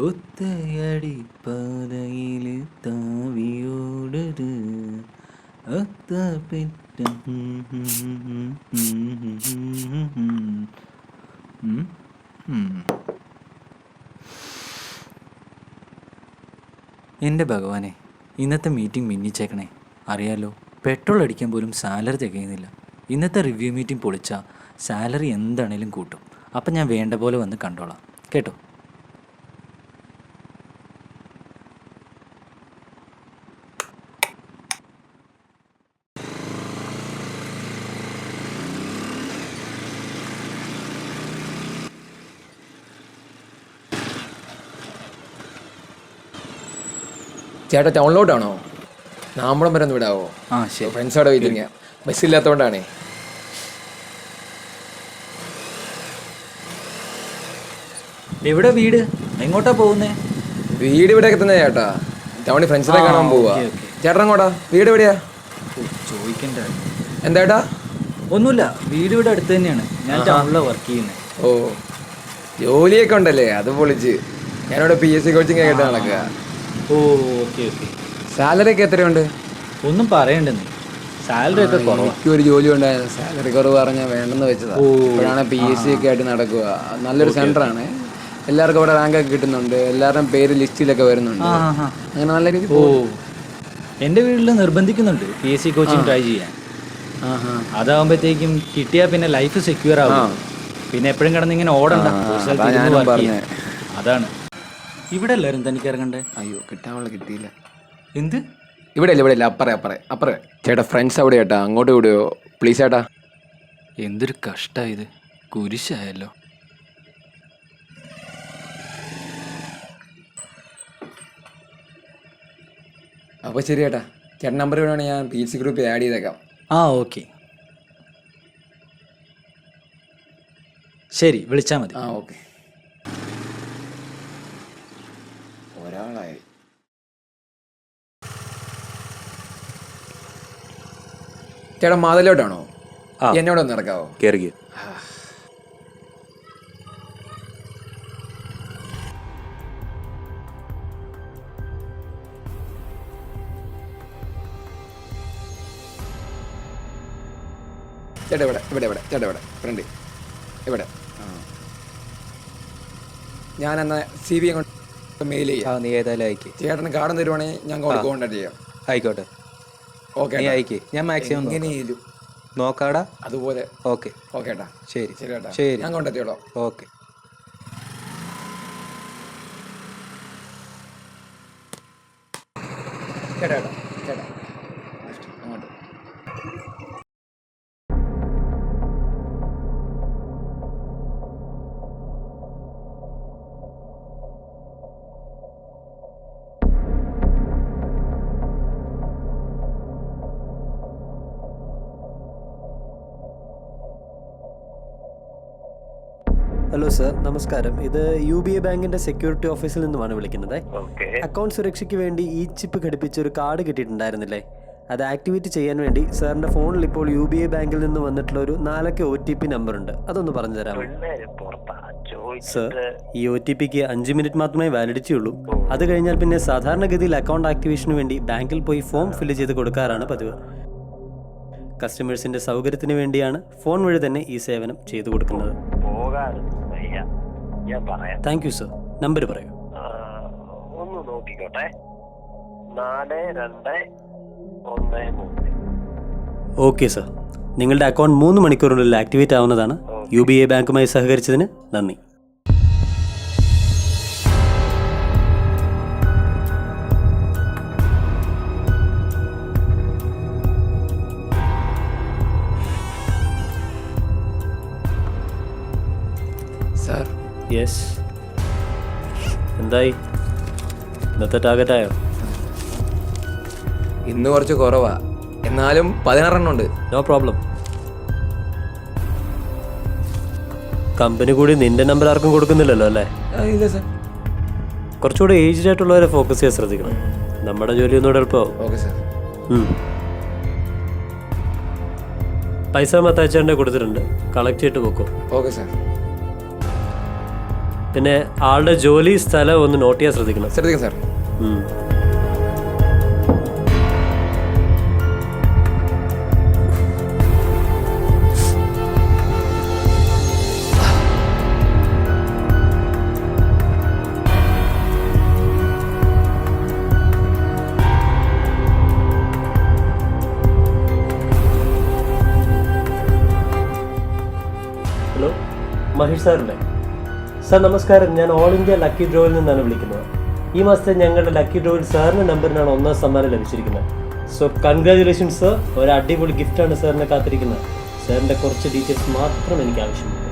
ഒത്തയടി പാതയിൽ താവിയോടത് ഒത്ത പെറ്റ എൻ്റെ ഭഗവാനെ, ഇന്നത്തെ മീറ്റിംഗ് മിന്നിച്ചേക്കണേ. അറിയാലോ, പെട്രോൾ അടിക്കാൻ പോലും സാലറി തികയുന്നില്ല. ഇന്നത്തെ റിവ്യൂ മീറ്റിംഗ് പൊളിച്ചാൽ സാലറി എന്താണേലും കൂട്ടും. അപ്പം ഞാൻ വേണ്ട പോലെ വന്ന് കണ്ടോളാം കേട്ടോ. ചേട്ടാ ടൗണിലോട്ടാണോ? നാമ്പളം വരെ ഒന്ന് വിടാവോ? ആ ശരി. ഫ്രണ്ട്സോടെ വെയിറ്റിംഗ്. ബസ്സില്ലാത്തതുകൊണ്ടാണേ. എവിടെ വീട്? എങ്ങോട്ടാ പോകുന്നേ? വീട് ഇവിടെ എത്തുന്നേ ചേട്ടാ. ടൗണിൽ ഫ്രണ്ട്സിനെ കാണാൻ പോവാ. ചേട്ടൻ എങ്ങോട്ടാ? വീട് എവിടെയാ? ചോദിക്കണ്ട. എന്താ ചേട്ടാ? ഒന്നുമില്ല, വീട് ഇവിടെ അടുത്ത് തന്നെയാണ്. ഞാൻ ടൗണിലാണ് വർക്ക് ചെയ്യുന്നത്. ഓ, ജോലിയൊക്കെ ഉണ്ടല്ലേ, അത് പൊളിച്ച്. ഞാനിവിടെ PSC കോച്ചിങ് ആയിട്ട് നടക്കുക. ഓ ഓക്കെ ഓക്കെ. സാലറി ഒക്കെ എത്രയുണ്ട്? ഒന്നും പറയണ്ടെന്ന്, സാലറി ഒക്കെ കുറവാണ്. എനിക്കൊരു ജോലി ഉണ്ടായിരുന്നു, സാലറി കുറവ് പറഞ്ഞാൽ വേണ്ടെന്ന് വെച്ചതാ. ഇപ്പോഴാണ് PSC ഒക്കെ ആയിട്ട് നടക്കുക. നല്ലൊരു സെന്ററാണ്, എല്ലാവർക്കും അവിടെ റാങ്കൊക്കെ കിട്ടുന്നുണ്ട്, എല്ലാവരുടെയും പേര് ലിസ്റ്റിലൊക്കെ വരുന്നുണ്ട്. അങ്ങനെ നല്ല രീതി. ഓ, എൻ്റെ വീട്ടിൽ നിർബന്ധിക്കുന്നുണ്ട് PSC കോച്ചിങ് ട്രൈ ചെയ്യാൻ. അതാവുമ്പോഴത്തേക്കും കിട്ടിയാൽ പിന്നെ ലൈഫ് സെക്യൂർ ആവും. പിന്നെ എപ്പോഴും കിടന്ന് ഇങ്ങനെ ഓടണ്ട. അതാണ് ഇവിടെ എല്ലാവരും തനിക്ക് ഇറങ്ങണ്ടേ. അയ്യോ, കിട്ടാനുള്ള കിട്ടിയില്ല. എന്ത്? ഇവിടെ ഇല്ല, അപ്പറേ ചേട്ടാ. ഫ്രണ്ട്സ് അവിടെ ചേട്ടാ, അങ്ങോട്ട് വിടുവോ പ്ലീസ് ചേട്ടാ? എന്തൊരു കഷ്ടമായത്, കുരിശായല്ലോ. അപ്പോൾ ശരി ചേട്ടാ, ചേട്ടൻ നമ്പർ വേണമെങ്കിൽ ഞാൻ PSC ഗ്രൂപ്പിൽ ആഡ് ചെയ്തേക്കാം. ആ ഓക്കെ, ശരി, വിളിച്ചാൽ മതി. ആ ഓക്കെ. ഒരാളായി. ചേട്ടാ മാതലോട്ടാണോ? എന്നോട് ഒന്ന് ഇറക്കാവോ? കയറി. ചേട്ടാ ഇവിടെ ഫ്രണ്ട് ഇവിടെ. ഞാൻ എന്നാ CV കൊണ്ട് മെയിൽ ചെയ്യാം. നീ ഏതായാലും അയക്ക്. ചേട്ടന് കാർഡ് തരുവാണെങ്കിൽ ഞാൻ കോൺടാക്ട് ചെയ്യാം. ആയിക്കോട്ടെ, ഓക്കെ. നീ അയക്ക്, ഞാൻ മാക്സിമം എങ്ങനെയും നോക്കാടാ. അതുപോലെ. ഓക്കെ ഓക്കെ ഏട്ടാ. ശരി ശരി ഏട്ടാ, ശരി, ഞാൻ കോൺടാക്ട് ചെയ്തോളാം. ഓക്കെ. ചേട്ടാ അങ്ങോട്ട്. ഹലോ സർ, നമസ്കാരം. ഇത് UBA ബാങ്കിന്റെ സെക്യൂരിറ്റി ഓഫീസിൽ നിന്നുമാണ് വിളിക്കുന്നത്. അക്കൗണ്ട് സുരക്ഷയ്ക്ക് വേണ്ടി ഈ ചിപ്പ് ഘടിപ്പിച്ച ഒരു കാർഡ് കിട്ടിയിട്ടുണ്ടായിരുന്നില്ലേ? അത് ആക്ടിവേറ്റ് ചെയ്യാൻ വേണ്ടി സാറിന്റെ ഫോണിൽ ഇപ്പോൾ UBA ബാങ്കിൽ നിന്ന് വന്നിട്ടുള്ള ഒരു 4 അക്ക OTP നമ്പർ ഉണ്ട്. അതൊന്ന് പറഞ്ഞു തരാമോ? സർ, ഈ OTPക്ക് 5 മിനിറ്റ് മാത്രമേ വാലിഡിറ്റി ഉള്ളൂ. അത് കഴിഞ്ഞാൽ പിന്നെ സാധാരണഗതിയിൽ അക്കൗണ്ട് ആക്ടിവേഷന് വേണ്ടി ബാങ്കിൽ പോയി ഫോം ഫില്ല് ചെയ്ത് കൊടുക്കാറാണ് പതിവ്. കസ്റ്റമേഴ്സിന്റെ സൗകര്യത്തിന് വേണ്ടിയാണ് ഫോൺ വഴി തന്നെ ഈ സേവനം ചെയ്തു കൊടുക്കുന്നത്. Thank you sir. നമ്പർ പറയൂ. ഒന്ന് നോക്കിക്കോട്ടെ. 4213. ഓക്കെ സർ, നിങ്ങളുടെ അക്കൗണ്ട് 3 മണിക്കൂറിനുള്ളിൽ ആക്ടിവേറ്റ് ആവുന്നതാണ്. UBA ബാങ്കുമായി സഹകരിച്ചതിന് നന്ദി. സാർ. യെസ്, എന്തായി? ഇന്നത്തെ ടാർഗറ്റായോ? ഇന്ന് കുറച്ച് കുറവാ, എന്നാലും 16 ഉണ്ട്. No problem. കമ്പനി കൂടി നിന്റെ നമ്പർ ആർക്കും കൊടുക്കുന്നില്ലല്ലോ അല്ലേ? ഇല്ല സാർ. കുറച്ചുകൂടെ ഏജ്ഡ് ആയിട്ടുള്ളവരെ ഫോക്കസ് ചെയ്യാൻ ശ്രദ്ധിക്കണം. നമ്മുടെ ജോലി ഒന്നുകൂടെ എളുപ്പമാവും. Okay sir. പൈസ മത്താച്ചേട്ടൻ്റെ കൊടുത്തിട്ടുണ്ട്, കളക്ട് ചെയ്തിട്ട് പോക്കോ. Okay sir. പിന്നെ ആളുടെ ജോലി സ്ഥലം ഒന്ന് നോട്ട് ചെയ്യാൻ ശ്രദ്ധിക്കണം. ശ്രദ്ധിക്കാം സാർ. ഉം. ഹലോ, മഹേഷ് സാറല്ലേ? സാർ നമസ്കാരം, ഞാൻ ഓൾ ഇന്ത്യ ലക്കി ഡ്രോയിൽ നിന്നാണ് വിളിക്കുന്നത്. ഈ മാസത്തെ ഞങ്ങളുടെ ലക്കി ഡ്രോയിൽ സാറിൻ്റെ നമ്പറിനാണ് 1ാം സമ്മാനം ലഭിച്ചിരിക്കുന്നത്. സോ കൺഗ്രാജുലേഷൻസ് സർ, ഒരു അടിപൊളി ഗിഫ്റ്റാണ് സാറിനെ കാത്തിരിക്കുന്നത്. സാറിൻ്റെ കുറച്ച് ഡീറ്റെയിൽസ് മാത്രം എനിക്ക് ആവശ്യമുണ്ട്.